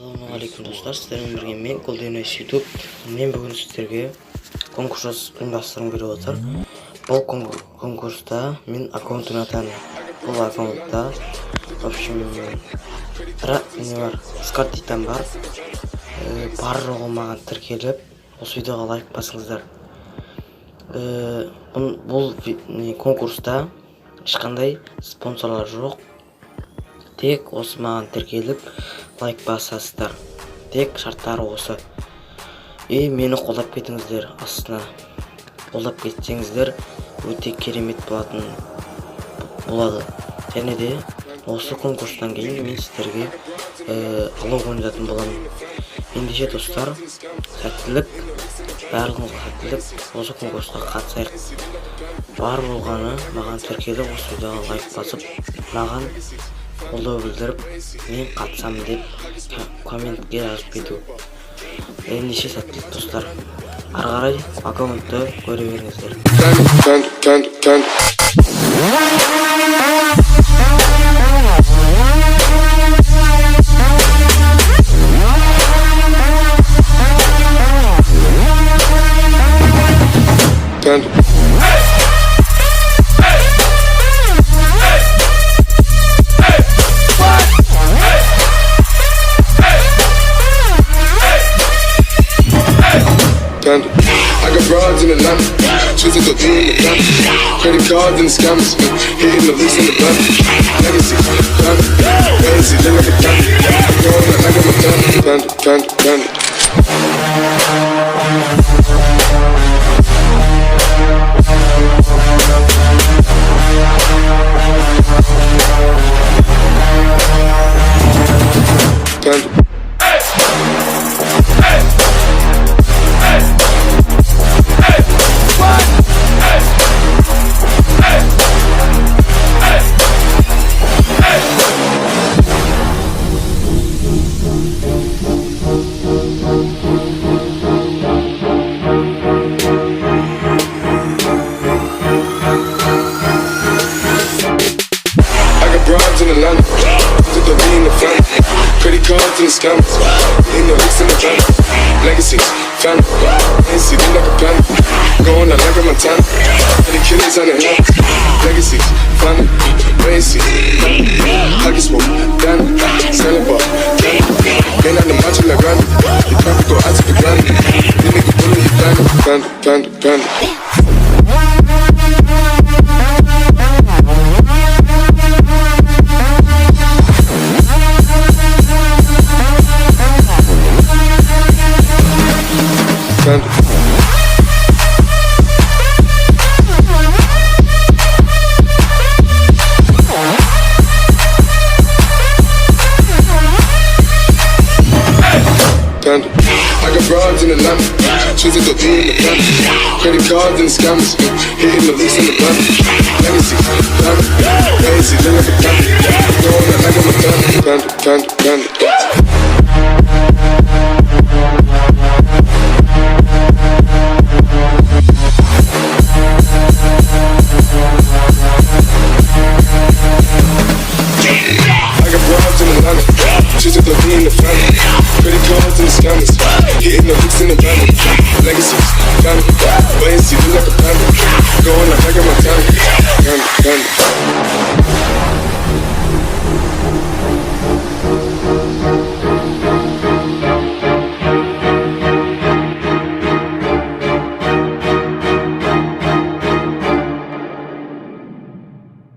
Ассалаумағалейкум достар, сіздермен бірге мен Golden YouTube. Мен бүгін сіздерге конкурс ұйымдастырғым келіп отыр. Бұл конкурста мен аккаунтын атаны. Бұл аккаунтта в общем не бар, скартитан бар. Барлығы маған тіркеліп, осы видеоға лайк басыңыздар. Бұл конкурста ешқандай спонсорлар жоқ. Тек осы маған тіркеліп лайк басасыздар. Тек шарттары осы. Мені қолдап кетіңіздер астына. Қолдап кетсеңіздер өте керемет болады. Және де осы конкурстан кейін мен сіздерге алау ойнататын боламын. Ендеше достар, сәттілік, барлығыңызға сәттілік. Осы конкурсқа қатысайық. Бар болғаны маған тіркеліп, осы видеоға лайк басып, маған қолдау білдіріп, мен қатысамын деп комментке жазып кету. Ендеше сәттілік достар. Ары қарай аккаунтты көре беріңіздер. I got broads in Atlanta, choosing to do in the family. Credit cards and the scammers, hitting the lease in the bank. Legacy, family, fancy, look like a candy. Going out like I'm a candy. Broads in Atlanta, to the V in the family. Credit cards and the scammers, in the leaks in the van. Legacy, family, fancy, look like a plan. Going out like a Montana, any killers on the hands. Legacy, family, fancy, hockey smoke, Danny, selling bar, Danny. Ain't on the macho like Randy, you probably go out to the granny. You nigga bully you Danny. I got broads in Atlanta, choosing to do in the family. Credit cards and the scammers, hitting the lease in the bank. Legacy, family, fancy, look like a candy. Going out like I'm a candy. Choosing to be in the family. Credit cards and the scammers, hitting the leaks in the van. Legacy, family, fancy, look like a panda. Going out like I'm a candy.